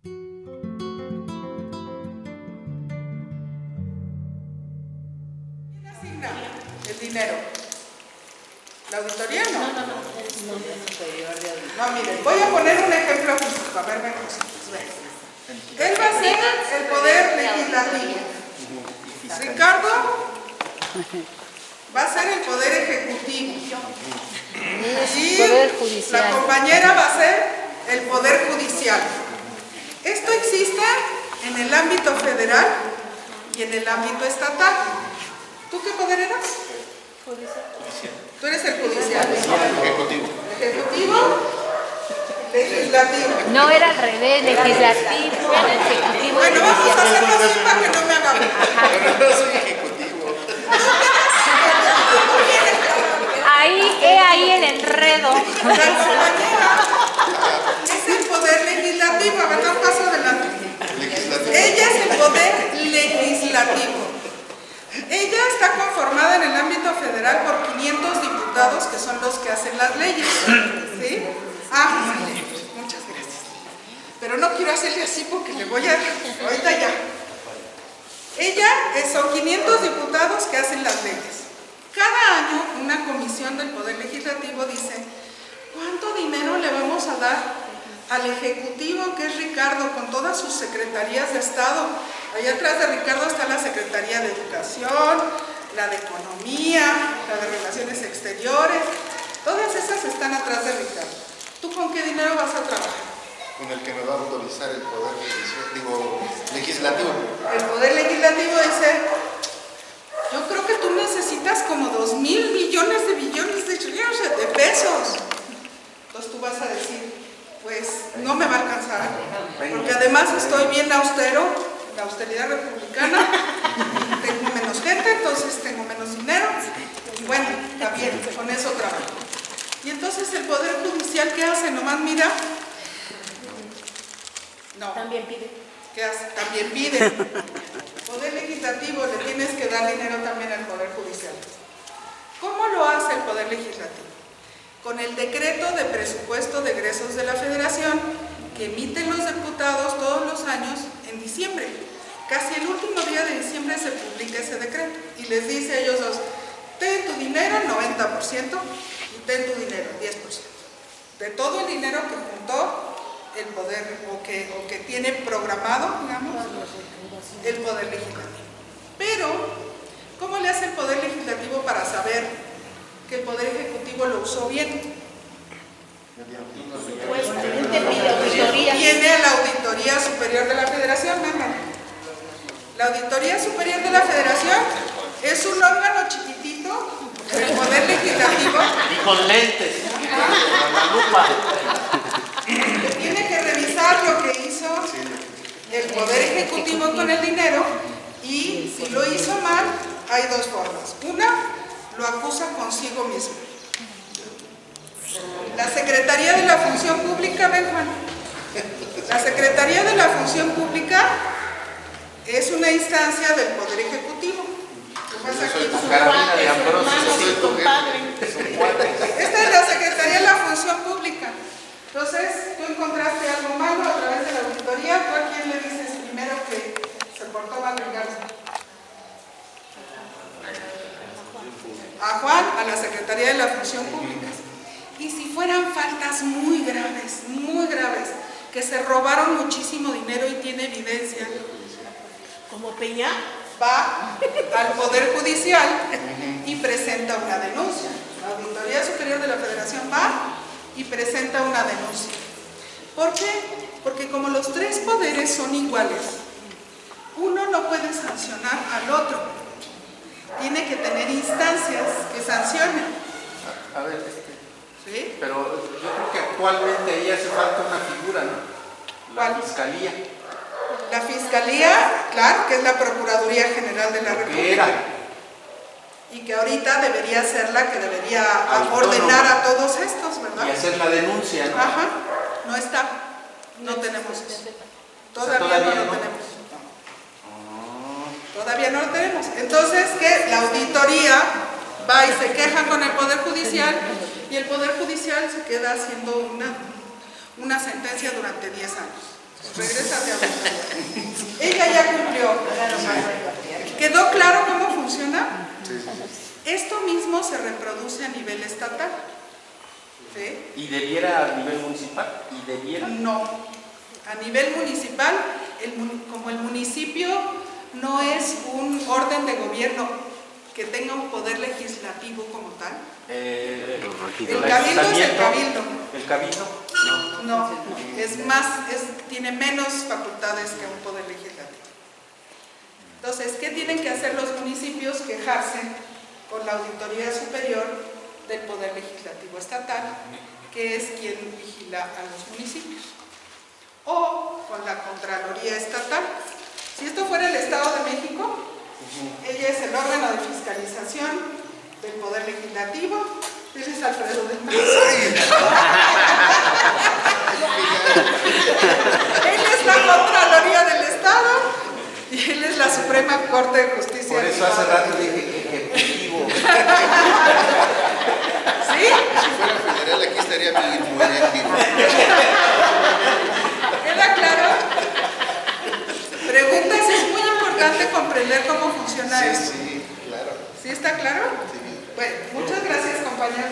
¿Quién asigna el dinero? ¿La auditoría no? No, miren, voy a poner un ejemplo físico. A ver, ven, él va a ser el poder legislativo. Ricardo va a ser el poder ejecutivo. Y la compañera va a ser el poder judicial. Esto existe en el ámbito federal y en el ámbito estatal. ¿Tú qué poder eras? Judicial. Tú eres el judicial. Ejecutivo. Ejecutivo. Legislativo. No, era al revés, legislativo, ejecutivo. Bueno, vamos a hacerlo así para que no me haga ver. Pero no soy ejecutivo. Ahí el enredo. La compañera es el poder legislativo. A ver, da un paso adelante. Legislativo. Ella es el poder legislativo. Ella está conformada en el ámbito federal por 500 diputados que son los que hacen las leyes. ¿Sí? Muchas gracias. Pero no quiero hacerle así porque le voy a... Ahorita ya. Ella son 500 diputados que hacen las leyes. Cada año una comisión del Poder Legislativo dice ¿cuánto dinero le vamos a dar al Ejecutivo, que es Ricardo, con todas sus secretarías de Estado? Allá atrás de Ricardo está la Secretaría de Educación, la de Economía, la de Relaciones Exteriores. Todas esas están atrás de Ricardo. ¿Tú con qué dinero vas a trabajar? Con el que me va a autorizar el poder legislativo. El Poder Legislativo dice, yo creo que tú necesitas como 2,000 millones de billones de pesos. Entonces tú vas a decir, pues no me va a alcanzar, porque además estoy bien austero, la austeridad republicana, tengo menos gente, entonces tengo menos dinero, y bueno, está bien, con eso trabajo. Y entonces el Poder Judicial, ¿qué hace? Nomás mira. No. También pide. ¿Qué hace? También pide. Poder Legislativo, le tienes que dar dinero también al Poder Judicial. ¿Cómo lo hace el Poder Legislativo? Con el decreto de presupuesto de egresos de la Federación que emiten los diputados todos los años en diciembre. Casi el último día de diciembre se publica ese decreto y les dice a ellos dos, ten tu dinero 90% y ten tu dinero 10%. De todo el dinero que juntó el poder o que tiene programado, digamos, el Poder Legislativo. Pero, ¿cómo le hace el Poder Legislativo para saber que el Poder Ejecutivo lo usó bien? Supuestamente pide auditoría. Tiene a la Auditoría Superior de la Federación, mamá. La Auditoría Superior de la Federación es un órgano chiquitito del Poder Legislativo. Y con lentes, con la lupa. Que tiene que revisar lo que hizo el Poder Ejecutivo con el dinero y si lo hizo mal, hay dos formas. Una, lo acusa consigo mismo. La Secretaría de la Función Pública, ven Juan, la Secretaría de la Función Pública es una instancia del Poder Ejecutivo. ¿Qué pasa aquí? Carolina de Ambrosio. Esta es la Secretaría de la Función Pública. Entonces, tú encontraste algo malo a través de la auditoría, ¿tú a quién le dices primero que se portó mal Ricardo? A Juan, a la Secretaría de la Función Pública. Y si fueran faltas muy graves, que se robaron muchísimo dinero y tiene evidencia, ¿Como Peña? va al Poder Judicial y presenta una denuncia. La Auditoría Superior de la Federación va y presenta una denuncia. ¿Por qué? Porque como los tres poderes son iguales, uno no puede sancionar al otro. Tiene que tener instancias que sancionen. A ver, ¿Sí? pero yo creo que actualmente ahí hace falta una figura, ¿no? La ¿Cuál? Fiscalía. La Fiscalía, claro, que es la Procuraduría General de la República. Y que ahorita debería ser la que debería ordenar a todos estos, ¿verdad? Y hacer la denuncia, ¿no? Ajá, no está, no tenemos eso. Todavía no lo tenemos. Todavía no lo tenemos. Entonces, ¿qué? La auditoría va y se queja con el Poder Judicial y el Poder Judicial se queda haciendo una sentencia durante 10 años. Regrésate a votar. Ella ya cumplió. ¿Quedó claro cómo funciona? Esto mismo se reproduce a nivel estatal. ¿Sí? ¿Y debiera a nivel municipal? ¿Y debiera? No. A nivel municipal, como el municipio no es un orden de gobierno que tenga un poder legislativo como tal. El cabildo es el cabildo. ¿El cabildo? No, es más, tiene menos facultades que un poder legislativo. Entonces, ¿qué tienen que hacer los municipios? Quejarse con la Auditoría Superior del Poder Legislativo Estatal, que es quien vigila a los municipios, o con la Contraloría Estatal. Si esto fuera el Estado de México, ella es el órgano de fiscalización del Poder Legislativo. Él es Alfredo del Mazo. Él es la Contraloría del Estado y él es la Suprema Corte de Justicia. Por eso hace rato dije ejecutivo. ¿Sí? Si fuera federal, aquí estaría muy activo. ¿Queda claro? Preguntas, es muy importante comprender cómo funciona esto. Sí, claro. ¿Sí está claro? Sí. Bueno, muchas gracias, compañeros.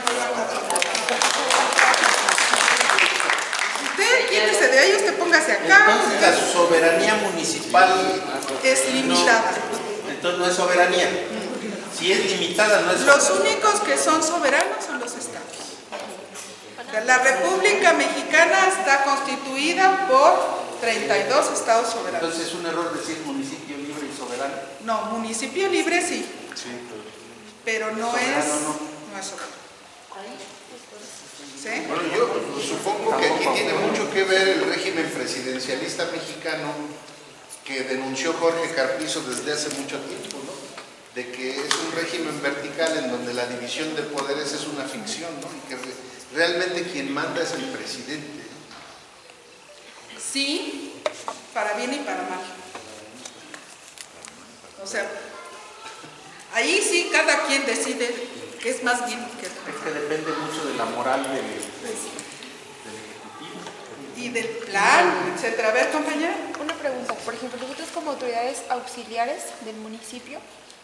Usted quítese de ahí, usted póngase acá. Entonces la soberanía municipal Es limitada. Entonces no es soberanía. Si es limitada, no es Los soberanía. únicos que son soberanos son los estados. O sea, la República Mexicana está constituida por 32 estados soberanos. Entonces es un error decir municipio libre y soberano. No, municipio libre sí, Sí, pero no Soberano es no. soberano. ¿Sí? Bueno, yo supongo que aquí tiene mucho que ver el régimen presidencialista mexicano que denunció Jorge Carpizo desde hace mucho tiempo, ¿no? De que es un régimen vertical en donde la división de poderes es una ficción, ¿no? Y que realmente quien manda es el presidente. Sí, para bien y para mal. O sea, ahí sí cada quien decide qué es más bien que Es que depende mucho de la moral del ejecutivo. y del plan, etcétera. A ver, compañera. Una pregunta, por ejemplo, nosotros como autoridades auxiliares del municipio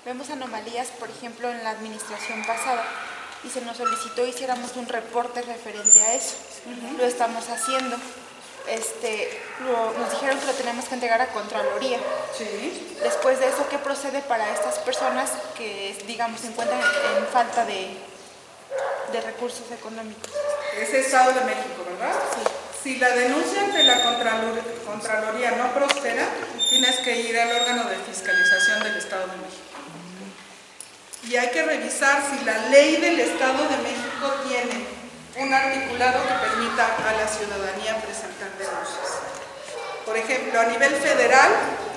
vemos anomalías, por ejemplo, en la administración pasada y se nos solicitó hiciéramos un reporte referente a eso. Lo estamos haciendo. Nos dijeron que lo tenemos que entregar a Contraloría. Sí. Después de eso, ¿qué procede para estas personas que, digamos, se encuentran en falta de recursos económicos? Es Estado de México, ¿verdad? Sí. Si la denuncia ante la Contraloría no prospera, tienes que ir al órgano de fiscalización del Estado de México. Y hay que revisar si la ley del Estado de México tiene un articulado que permita a la ciudadanía presentar denuncias. Por ejemplo, a nivel federal,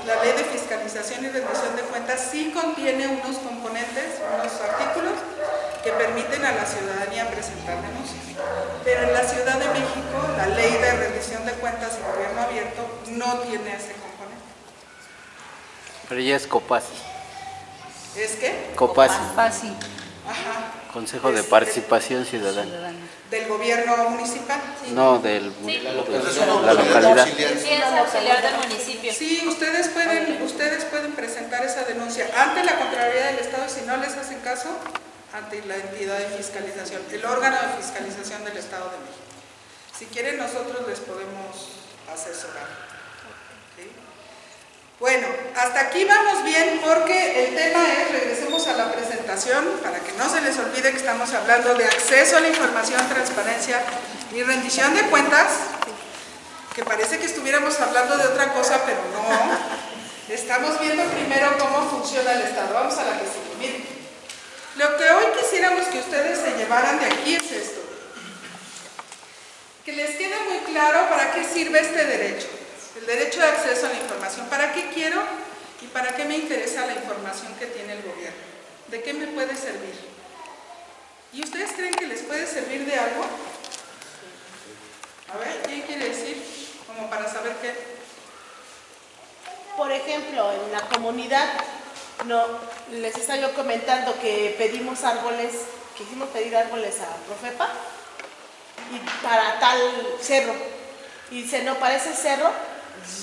la ley de fiscalización y rendición de cuentas sí contiene unos componentes, unos artículos que permiten a la ciudadanía presentar denuncias. Pero en la Ciudad de México, la ley de rendición de cuentas y gobierno abierto no tiene ese componente. Pero ya es COPASI. ¿Es qué? COPASI, Fácil. Ajá. Consejo de Es Participación Ciudadana. del gobierno municipal. No, del Sí. la Autoridad localidad. auxiliar. Sí, es auxiliar del municipio. Sí, ustedes pueden presentar esa denuncia ante la Contraloría del Estado y si no les hacen caso, ante la entidad de fiscalización, el órgano de fiscalización del Estado de México. Si quieren, nosotros les podemos asesorar. ¿Sí? Bueno, hasta aquí vamos bien porque el tema es, regresemos a la presentación para que no se les olvide que estamos hablando de acceso a la información, transparencia y rendición de cuentas, que parece que estuviéramos hablando de otra cosa, pero no. Estamos viendo primero cómo funciona el Estado. Vamos a la que sigue. Miren, lo que hoy quisiéramos que ustedes se llevaran de aquí es esto. Que les quede muy claro para qué sirve este derecho. El derecho de acceso a la información. ¿Para qué quiero y para qué me interesa la información que tiene el gobierno? ¿De qué me puede servir? ¿Y ustedes creen que les puede servir de algo? A ver, ¿quién quiere decir? Como para saber qué. Por ejemplo, en la comunidad, les estaba yo comentando que pedimos árboles, quisimos pedir árboles a Profepa y para tal cerro. Y dice, no, para ese cerro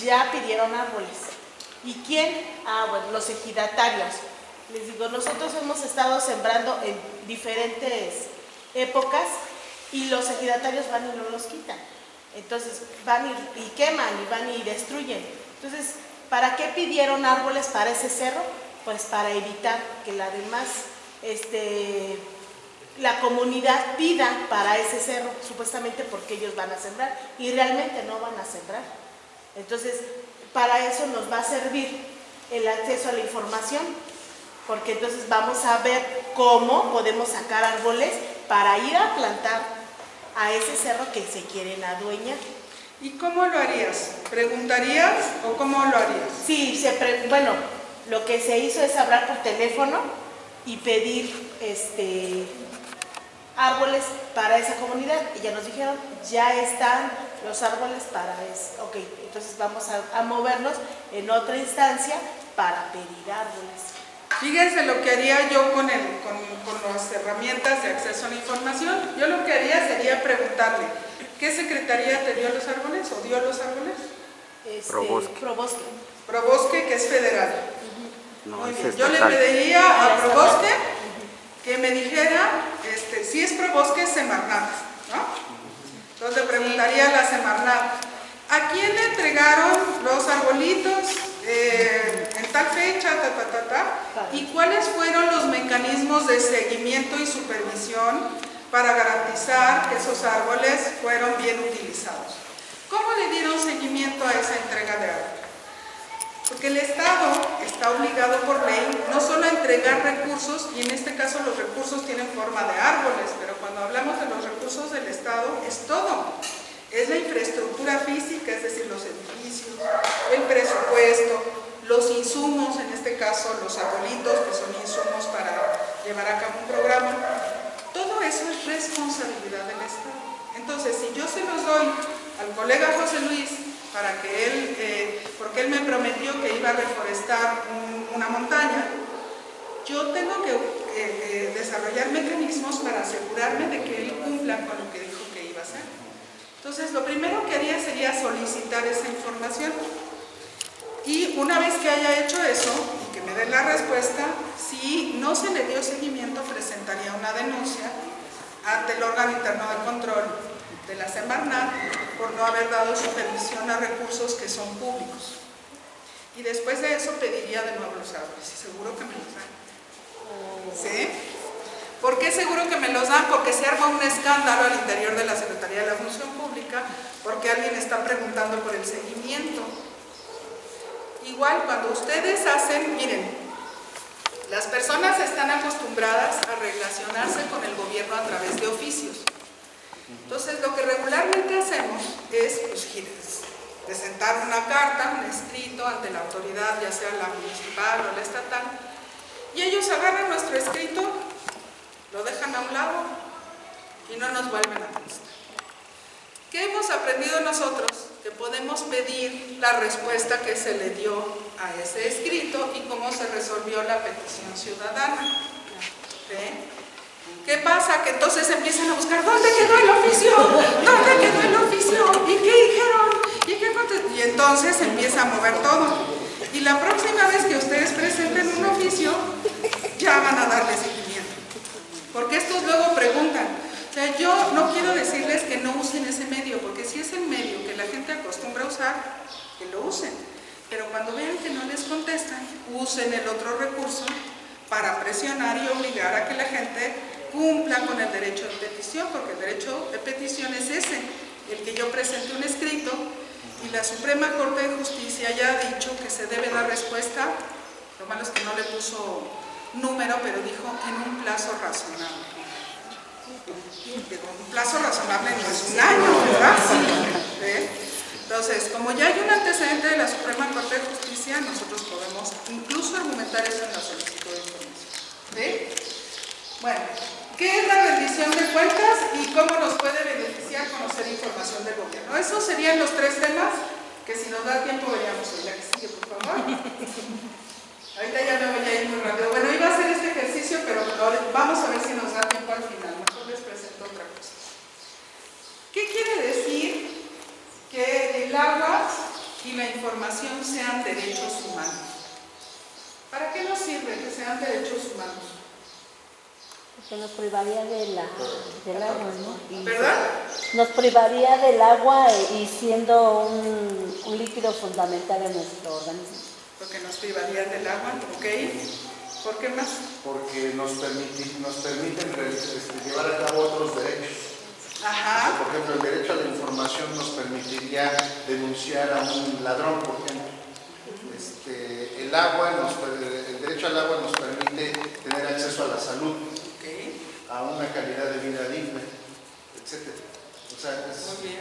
ya pidieron árboles. ¿Y quién? Ah, bueno, los ejidatarios. Les digo, nosotros hemos estado sembrando en diferentes épocas y los ejidatarios van y no los quitan. Entonces van y queman y van y destruyen. Entonces, ¿para qué pidieron árboles para ese cerro? Pues para evitar que la demás, la comunidad pida para ese cerro, supuestamente porque ellos van a sembrar y realmente no van a sembrar. Entonces, para eso nos va a servir el acceso a la información, porque entonces vamos a ver cómo podemos sacar árboles para ir a plantar a ese cerro que se quieren adueñar. ¿Y cómo lo harías? ¿Preguntarías o cómo lo harías? Sí, bueno, lo que se hizo es hablar por teléfono y pedir árboles para esa comunidad. Y ya nos dijeron, ya están los árboles para eso. Ok, entonces vamos a movernos en otra instancia para pedir árboles. Fíjense lo que haría yo con las herramientas de acceso a la información. Yo lo que haría sería preguntarle, ¿qué secretaría te dio los árboles o dio los árboles? Probosque. Probosque, que es federal. No, Muy es bien. Yo le estatal. pediría a Probosque que me dijera si es Probosque, Semarnat, ¿no? Entonces le preguntaría a la Semarnat, ¿a quién le entregaron los arbolitos en tal fecha, y cuáles fueron los mecanismos de seguimiento y supervisión para garantizar que esos árboles fueron bien utilizados? ¿Cómo le dieron seguimiento a esa entrega de árboles? Porque el Estado está obligado por ley no solo a entregar recursos, y en este caso los recursos tienen forma de árboles, pero cuando hablamos de los recursos del Estado es todo. Es la infraestructura física, es decir, los edificios, el presupuesto, los insumos, en este caso los arbolitos, que son insumos para llevar a cabo un programa. Todo eso es responsabilidad del Estado. Entonces, si yo se los doy al colega José Luis para que él, porque él me prometió que iba a reforestar una montaña, yo tengo que desarrollar mecanismos para asegurarme de que él cumpla con lo que dijo que iba a hacer. Entonces, lo primero que haría sería solicitar esa información. Y una vez que haya hecho eso, y que me den la respuesta, si no se le dio seguimiento, presentaría una denuncia ante el órgano interno de control de la Semarnat por no haber dado supervisión a recursos que son públicos. Y después de eso pediría de nuevo los árboles, y seguro que me los dan. ¿Sí? ¿Por qué seguro que me los dan? Porque se arma un escándalo al interior de la Secretaría de la Función Pública, porque alguien está preguntando por el seguimiento. Igual, cuando ustedes hacen, miren, las personas están acostumbradas a relacionarse con el gobierno a través de oficios. Entonces, lo que regularmente hacemos es, presentar una carta, un escrito ante la autoridad, ya sea la municipal o la estatal, y ellos agarran nuestro escrito, lo dejan a un lado y no nos vuelven a contestar. ¿Qué hemos aprendido nosotros? Que podemos pedir la respuesta que se le dio a ese escrito y cómo se resolvió la petición ciudadana. ¿Qué pasa? Que entonces empiezan a buscar ¿dónde quedó el oficio? ¿Dónde quedó el oficio? ¿Y qué dijeron? ¿Y qué contestaron? Y entonces empieza a mover todo. Y la próxima vez que ustedes presenten un oficio, ya van a darle seguimiento. Porque estos luego preguntan. O sea, yo no quiero decirles que no usen ese medio, porque si es el medio que la gente acostumbra a usar, que lo usen. Pero cuando vean que no les contestan, usen el otro recurso para presionar y obligar a que la gente cumpla con el derecho de petición, porque el derecho de petición es ese, el que yo presente un escrito y la Suprema Corte de Justicia ya ha dicho que se debe dar respuesta. Lo malo es que no le puso número, pero dijo en un plazo razonable. Un plazo razonable no es un año, ¿verdad? ¿Sí? Entonces, como ya hay un antecedente de la Suprema Corte de Justicia, nosotros podemos incluso argumentar eso en la solicitud de información. ¿Sí? Bueno, ¿qué es la rendición de cuentas y cómo nos puede beneficiar conocer información del gobierno? Esos serían los tres temas que, si nos da tiempo, veríamos hoy. La que sigue, por favor. Ahorita ya me voy a ir muy rápido. Bueno, iba a hacer este ejercicio, pero vamos a ver si nos da tiempo al final. Mejor les presento otra cosa. ¿Qué quiere decir que el agua y la sean derechos humanos. Que nos privaría del agua, ¿no? ¿Verdad? Nos privaría del agua y siendo un líquido fundamental en nuestro organismo. Porque nos privarían del agua, ¿ok? ¿Por qué más? Porque nos permiten llevar a cabo otros derechos. Ajá. Por ejemplo, el derecho a la información nos permitiría denunciar a un ladrón, por ejemplo. El derecho al agua nos permite tener acceso a la salud, a una calidad de vida digna, etc. O sea, Muy bien.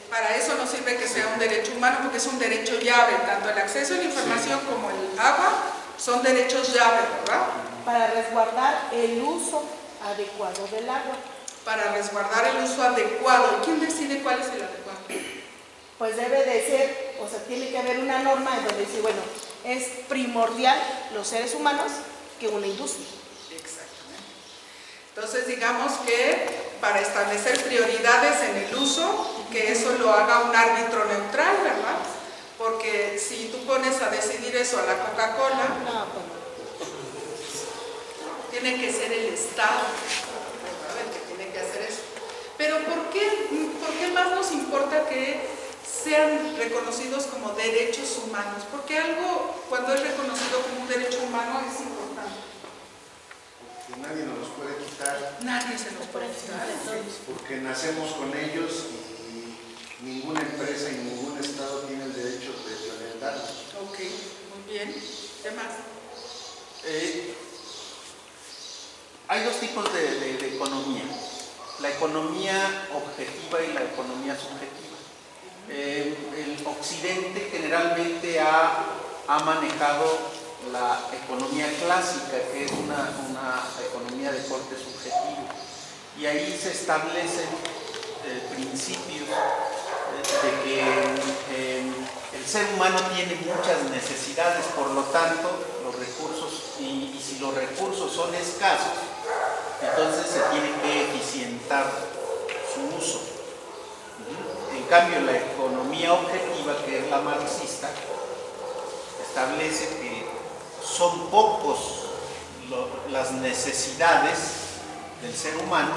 Para eso nos sirve que sea un derecho humano, porque es un derecho llave, tanto el acceso a la información como el agua son derechos llave, ¿verdad? Para resguardar el uso adecuado del agua. Para resguardar el uso adecuado. ¿Y quién decide cuál es el adecuado? Pues debe de ser, o sea, tiene que haber una norma en donde dice, bueno, es primordial los seres humanos que una industria. Exactamente. Entonces, digamos que para establecer prioridades en el uso y que eso lo haga un árbitro neutral, ¿verdad? Porque si tú pones a decidir eso a la Coca-Cola, No, pues no. tiene que ser el Estado, ¿verdad? El que tiene que hacer eso. Pero ¿por qué más nos importa que sean reconocidos como derechos humanos? Porque algo, cuando es reconocido como un derecho humano, es importante. que nadie nos los puede quitar. Nadie se los puede quitar. Porque nacemos con ellos y ninguna empresa y ningún Estado tiene el derecho de violentarlos. Ok, muy bien. ¿Qué más? Hay dos tipos de economía, la economía objetiva y la economía subjetiva. El occidente generalmente ha manejado la economía clásica, que es una economía de corte subjetivo, y ahí se establecen principios de que el ser humano tiene muchas necesidades, por lo tanto los recursos, y si los recursos son escasos, entonces se tiene que eficientar su uso. En cambio, la economía objetiva, que es la marxista, establece que son pocos las necesidades del ser humano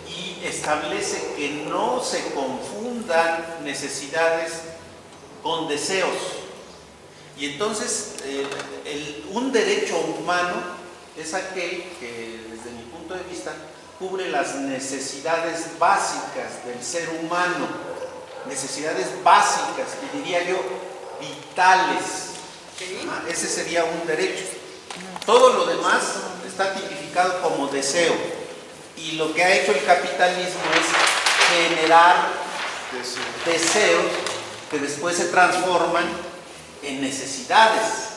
y establece que no se confundan necesidades con deseos. Y entonces un derecho humano es aquel que, desde mi punto de vista, cubre las necesidades básicas del ser humano, necesidades básicas, y diría yo, vitales. Ese sería un derecho. Todo lo demás está tipificado como deseo, y lo que ha hecho el capitalismo es generar deseos que después se transforman en necesidades.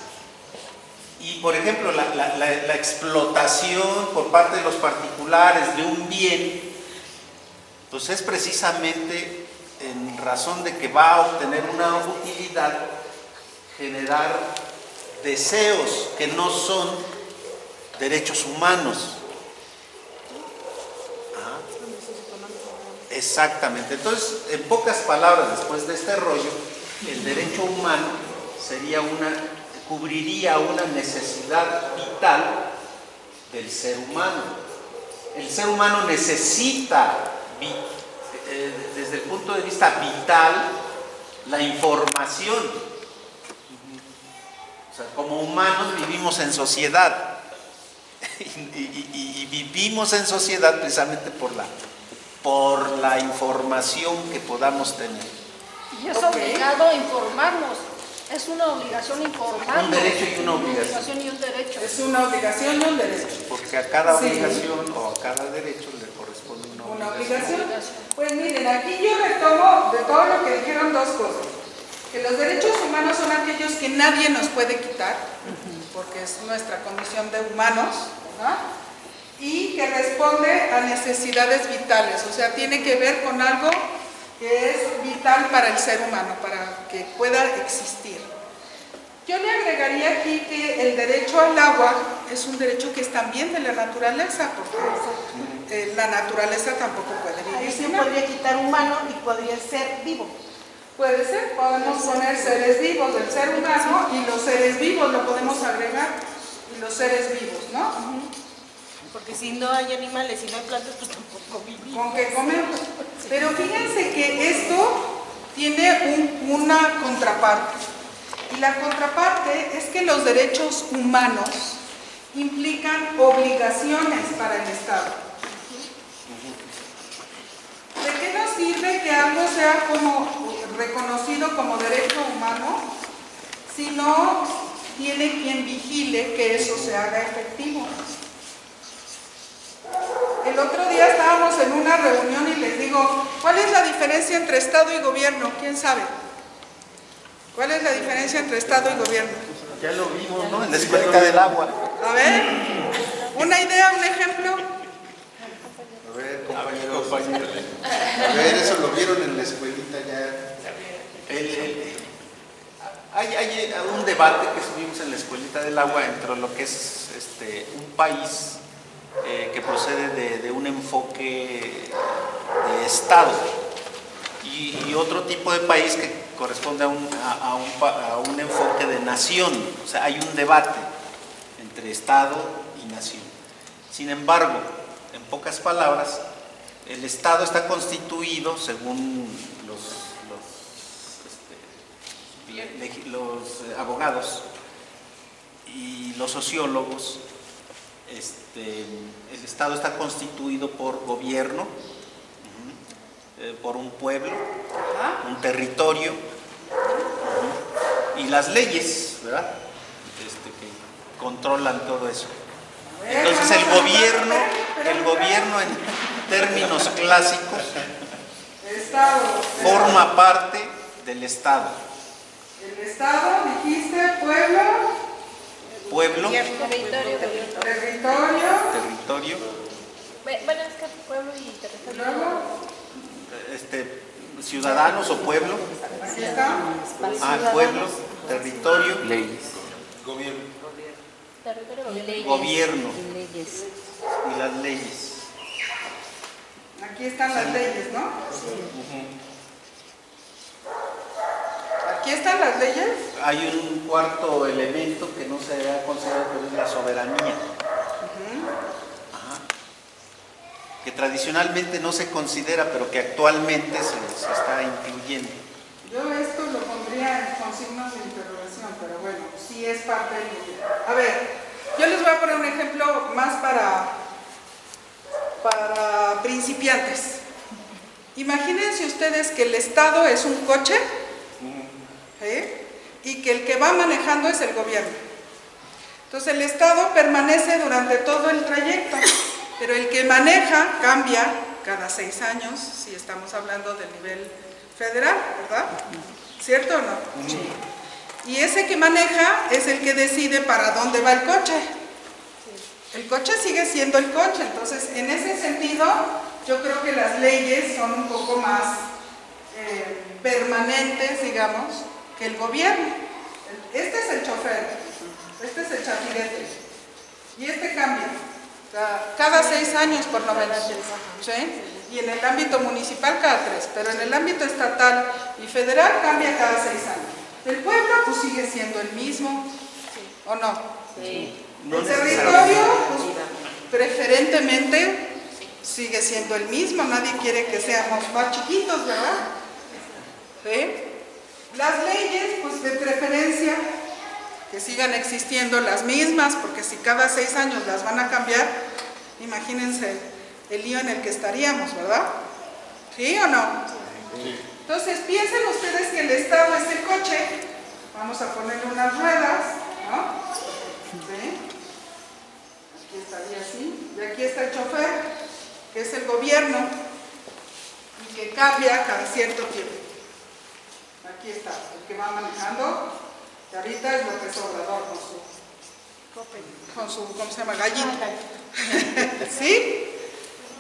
Y por ejemplo, la explotación por parte de los particulares de un bien, pues es precisamente en razón de que va a obtener una utilidad, generar deseos que no son derechos humanos. Ajá. Exactamente. Entonces, en pocas palabras, después de este rollo, el derecho humano cubriría una necesidad vital del ser humano. El ser humano necesita, desde el punto de vista vital, la información. O sea, como humanos vivimos en sociedad y vivimos en sociedad precisamente por la información que podamos tener. Y es obligado a informarnos. Es una obligación informarnos. Un derecho y una obligación. Y un derecho. Es una obligación y un derecho. Porque a cada Sí. obligación o a cada derecho le corresponde Una obligación. Pues miren, aquí yo retomo de todo lo que dijeron dos cosas. Que los derechos humanos son aquellos que nadie nos puede quitar, porque es nuestra condición de humanos, ¿verdad? Y que responde a necesidades vitales, o sea, tiene que ver con algo que es vital para el ser humano, para que pueda existir. Yo le agregaría aquí que el derecho al agua es un derecho que es también de la naturaleza, porque la naturaleza tampoco puede Ahí vivir se sin agua. podría quitar humano y podría ser vivo. Puede ser, podemos poner seres vivos del ser humano y los seres vivos lo podemos agregar, y los seres vivos, ¿no? Porque si no hay animales y no hay plantas, pues tampoco vivimos. Con que comemos. Pero fíjense que esto tiene una contraparte. Y la contraparte es que los derechos humanos implican obligaciones para el Estado. ¿De qué nos sirve que algo sea reconocido como derecho humano si no tiene quien vigile que eso se haga efectivo? El otro día estábamos en una reunión y les digo, ¿cuál es la diferencia entre Estado y gobierno? ¿Quién sabe? ¿Cuál es la diferencia entre Estado y gobierno? Ya lo vimos, ¿no? En la escuelita del agua. A ver, una idea, un ejemplo. A ver, compañeros. A ver, eso lo vieron en la escuelita ya. Hay un debate que estuvimos en la escuelita del agua entre lo que es un país que procede de un enfoque de Estado y otro tipo de país que corresponde a un enfoque de nación. O sea, hay un debate entre Estado y nación. Sin embargo, en pocas palabras, el Estado está constituido, según los abogados y los sociólogos, el Estado está constituido por gobierno, por un pueblo, un territorio y las leyes, ¿verdad? Que controlan todo eso. Entonces el gobierno en términos clásicos forma parte del Estado. El Estado, dijiste, pueblo, territorio, Bueno, es que pueblo y territorio. Ciudadanos o pueblo, aquí está, pueblo, territorio, Leyes. gobierno Y leyes. y las leyes. aquí están las leyes, ¿no? Aquí están las leyes. Hay un cuarto elemento que no se ha considerado, pero es la soberanía. Ajá. Que tradicionalmente no se considera, pero que actualmente se está incluyendo. Yo esto lo pondría con signos de interrogación, pero bueno, sí es parte del gobierno. A ver, yo les voy a poner un ejemplo más para principiantes. Imagínense ustedes que el Estado es un coche, ¿sí? Y que el que va manejando es el gobierno. Entonces el Estado permanece durante todo el trayecto, pero el que maneja cambia cada 6 años, si estamos hablando del nivel federal, ¿verdad? ¿Cierto o no? Sí. Y ese que maneja es el que decide para dónde va el coche. El coche sigue siendo el coche, entonces en ese sentido yo creo que las leyes son un poco más permanentes, digamos, que el gobierno. Este es el chofer, este es el chafirete, y este cambia, o sea, cada 6 años por lo menos, ¿sí? Y en el ámbito municipal cada 3, pero en el ámbito estatal y federal cambia cada 6 años. El pueblo pues sigue siendo el mismo, ¿o no? Sí. El territorio pues, preferentemente sigue siendo el mismo, nadie quiere que seamos más chiquitos, ¿verdad? ¿Sí? Las leyes, pues de preferencia, que sigan existiendo las mismas, porque si cada 6 años las van a cambiar, imagínense el lío en el que estaríamos, ¿verdad? ¿Sí o no? Sí. Entonces piensen ustedes que el Estado es el coche, vamos a ponerle unas ruedas, ¿no? ¿Sí? Aquí estaría así, y aquí está el chofer, que es el gobierno, y que cambia cada cierto tiempo. Aquí está, el que va manejando, que ahorita es López Obrador con su ¿cómo se llama? Gallito. ¿Sí?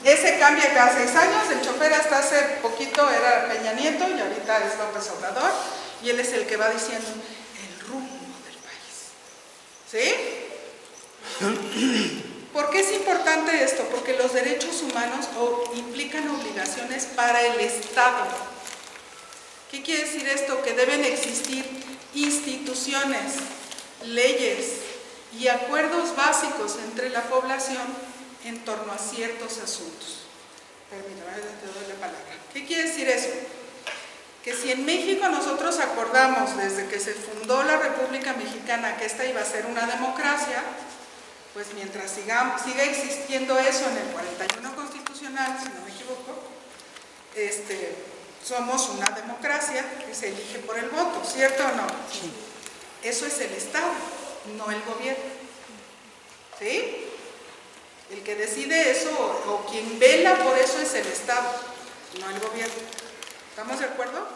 Ese cambia cada 6 años, el chofer hasta hace poquito era Peña Nieto y ahorita es López Obrador, y él es el que va diciendo el rumbo del país. ¿Sí? ¿Por qué es importante esto? Porque los derechos humanos implican obligaciones para el Estado. ¿Qué ¿Qué quiere decir esto? Que deben existir instituciones, leyes y acuerdos básicos entre la población en torno a ciertos asuntos. Permítame, te doy la palabra. ¿Qué quiere decir eso? Que si en México nosotros acordamos desde que se fundó la República Mexicana que esta iba a ser una democracia, pues mientras siga existiendo eso en el 41 constitucional, si no me equivoco, somos una democracia que se elige por el voto, ¿cierto o no? Sí. Eso es el Estado, no el gobierno. ¿Sí? El que decide eso o quien vela por eso es el Estado, no el gobierno. ¿Estamos de acuerdo?